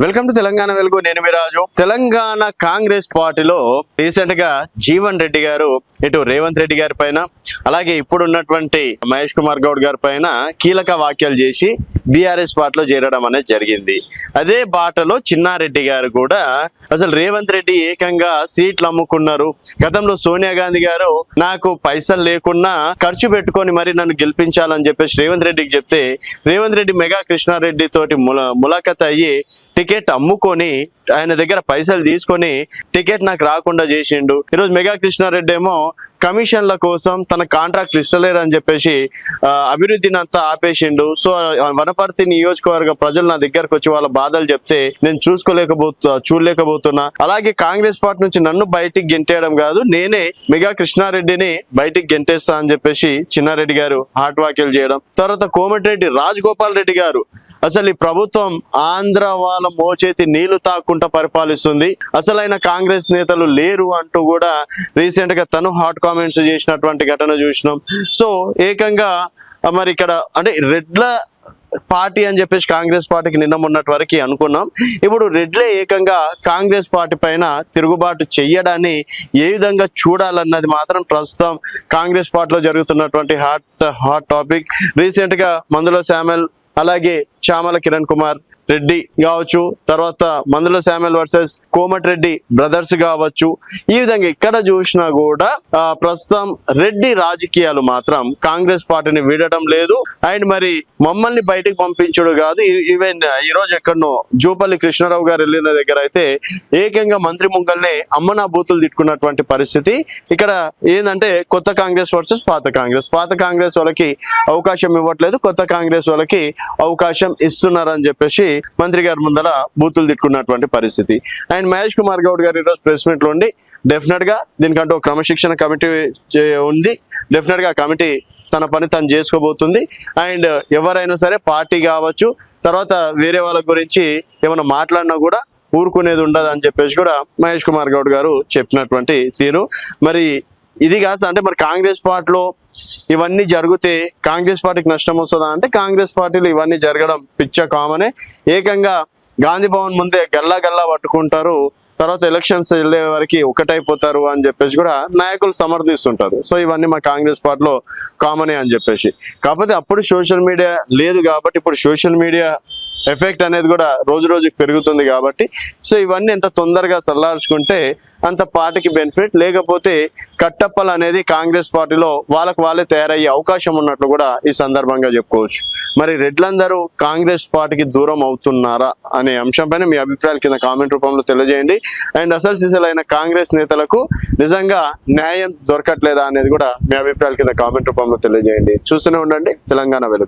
Welcome to Telangana వెలుగు. నేను మీ రాజు. తెలంగాణ కాంగ్రెస్ పార్టీలో రీసెంట్ గా జీవన్ రెడ్డి గారు ఇటు రేవంత్ రెడ్డి గారి పైన అలాగే ఇప్పుడు ఉన్నటువంటి మహేష్ కుమార్ గౌడ్ గారి పైన కీలక వ్యాఖ్యలు చేసి బీఆర్ఎస్ పార్టీలో చేరడం అనేది జరిగింది. అదే బాటలో చిన్నారెడ్డి గారు కూడా అసలు రేవంత్ రెడ్డి ఏకంగా సీట్లు అమ్ముకున్నారు. గతంలో సోనియా గాంధీ గారు నాకు పైసలు లేకున్నా ఖర్చు పెట్టుకొని మరి నన్ను గెలిపించాలని చెప్పేసి రేవంత్ రెడ్డికి చెప్తే రేవంత్ రెడ్డి మెగా కృష్ణారెడ్డి తోటి ములాఖత్ అయ్యి టికెట్ అమ్ముకొని ఆయన దగ్గర పైసలు తీసుకొని టికెట్ నాకు రాకుండా చేసిండు. ఈరోజు మెగా కృష్ణారెడ్డి ఏమో కమిషన్ల కోసం తన కాంట్రాక్ట్లు ఇస్తలేరు అని చెప్పేసి అభివృద్ధిని అంతా ఆపేసిండు. సో వనపర్తి నియోజకవర్గ ప్రజలు నా దగ్గరకు వచ్చి వాళ్ళ బాధలు చెప్తే నేను చూడలేకపోతున్నా. అలాగే కాంగ్రెస్ పార్టీ నుంచి నన్ను బయటికి గెంటేయడం కాదు, నేనే మెగా కృష్ణారెడ్డిని బయటికి గెంటేస్తా అని చెప్పేసి చిన్నారెడ్డి గారు హాట్ వ్యాఖ్యలు చేయడం. తర్వాత కోమటిరెడ్డి రాజగోపాల్ రెడ్డి గారు అసలు ఈ ప్రభుత్వం ఆంధ్ర వాళ్ళ మోచేతి నీళ్లు తాక్కుంటా పరిపాలిస్తుంది, అసలైన కాంగ్రెస్ నేతలు లేరు అంటూ కూడా రీసెంట్ గా తను హాట్ కామెంట్స్ చేసినటువంటి ఘటన చూసినాం. సో ఏకంగా మరి ఇక్కడ అంటే రెడ్ల పార్టీ అని చెప్పేసి కాంగ్రెస్ పార్టీకి నిన్న మొన్నటి వరకు అనుకున్నాం. ఇప్పుడు రెడ్లే ఏకంగా కాంగ్రెస్ పార్టీ పైన తిరుగుబాటు చెయ్యడాన్ని ఏ విధంగా చూడాలన్నది మాత్రం ప్రస్తుతం కాంగ్రెస్ పార్టీలో జరుగుతున్నటువంటి హాట్ టాపిక్. రీసెంట్ గా మందుల శామ్యుల్ అలాగే చామల కిరణ్ కుమార్ రెడ్డి కావచ్చు, తర్వాత మందుల శామ్యుల్ వర్సెస్ కోమటిరెడ్డి బ్రదర్స్ కావచ్చు, ఈ విధంగా ఇక్కడ చూసినా కూడా ప్రస్తుతం రెడ్డి రాజకీయాలు మాత్రం కాంగ్రెస్ పార్టీని వీడటం లేదు. అండ్ మరి మమ్మల్ని బయటకు పంపించడు కాదు, ఈవెన్ ఈ రోజు ఎక్కడనో జూపల్లి కృష్ణారావు గారు వెళ్ళిన దగ్గర అయితే ఏకంగా మంత్రి ముంగల్నే అమ్మనా బూతులు తిట్టుకున్నటువంటి పరిస్థితి. ఇక్కడ ఏంటంటే కొత్త కాంగ్రెస్ వర్సెస్ పాత కాంగ్రెస్ వాళ్ళకి అవకాశం ఇవ్వట్లేదు, కొత్త కాంగ్రెస్ వాళ్ళకి అవకాశం ఇస్తున్నారని చెప్పేసి మంత్రి గారి ముందర బూతులు తిట్టుకున్నటువంటి పరిస్థితి. అండ్ మహేష్ కుమార్ గౌడ్ గారు ఈరోజు ప్రెస్ మీట్ లో ఉండి డెఫినెట్ గా దీనికంటూ క్రమశిక్షణ కమిటీ ఉంది, డెఫినెట్ గా కమిటీ తన పని తను చేసుకోబోతుంది. అండ్ ఎవరైనా సరే పార్టీ కావచ్చు తర్వాత వేరే వాళ్ళ గురించి ఏమైనా మాట్లాడినా కూడా ఊరుకునేది ఉండదు అని చెప్పేసి కూడా మహేష్ కుమార్ గౌడ్ గారు చెప్పినటువంటి తీరు. మరి ఇది కాదు అంటే మరి కాంగ్రెస్ పార్టీలో ఇవన్నీ జరిగితే కాంగ్రెస్ పార్టీకి నష్టం వస్తుందా అంటే కాంగ్రెస్ పార్టీలో ఇవన్నీ జరగడం పిచ్చ కామనే. ఏకంగా గాంధీ భవన్ ముందే గల్లా పట్టుకుంటారు, తర్వాత ఎలక్షన్స్ వెళ్ళే వరకు ఒకటైపోతారు అని చెప్పేసి కూడా నాయకులు సమర్థిస్తుంటారు. సో ఇవన్నీ మా కాంగ్రెస్ పార్టీలో కామనే అని చెప్పేసి. కాకపోతే అప్పుడు సోషల్ మీడియా లేదు కాబట్టి ఇప్పుడు సోషల్ మీడియా ఎఫెక్ట్ అనేది కూడా రోజు రోజుకి పెరుగుతుంది కాబట్టి సో ఇవన్నీ ఎంత తొందరగా సల్లార్చుకుంటే అంత పార్టీకి బెనిఫిట్. లేకపోతే కట్టప్పలు అనేది కాంగ్రెస్ పార్టీలో వాళ్ళే తయారయ్యే అవకాశం ఉన్నట్లు కూడా ఈ సందర్భంగా చెప్పుకోవచ్చు. మరి రెడ్లందరూ కాంగ్రెస్ పార్టీకి దూరం అవుతున్నారా అనే అంశంపైన మీ అభిప్రాయాలు కింద కామెంట్ రూపంలో తెలియజేయండి. అండ్ అసలు సిసలైన కాంగ్రెస్ నేతలకు నిజంగా న్యాయం దొరకట్లేదా అనేది కూడా మీ అభిప్రాయాల కింద కామెంట్ రూపంలో తెలియజేయండి. చూస్తూనే ఉండండి తెలంగాణ వెలుగు.